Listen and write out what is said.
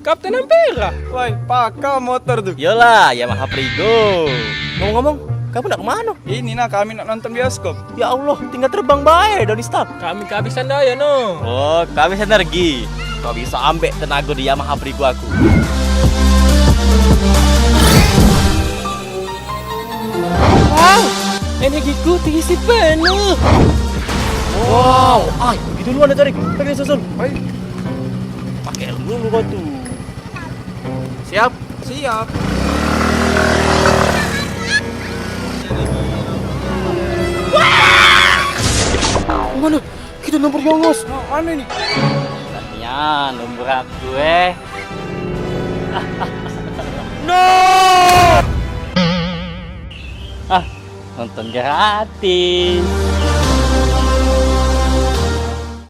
Kapten Ampera. Woi, pakai motor tuh. Yolah, Yamaha Prigo. Ngomong-ngomong, kamu nak kemana? Ini nah kami nak nonton bioskop. Ya Allah, tinggal terbang baik dari start. Kami kehabisan daya no. Oh, kami energi. Kau bisa ambil tenaga di Yamaha Prigo aku. Wow, energiku terisi penuh. Wow, pergi duluan ya Tarik. Tarik susul. Woi, Pakai helm dulu kau tuh. Siap? siap. Mana? Kita nomor yongos. Nah, mana nih? Ya, nomor aku No! Nonton gratis.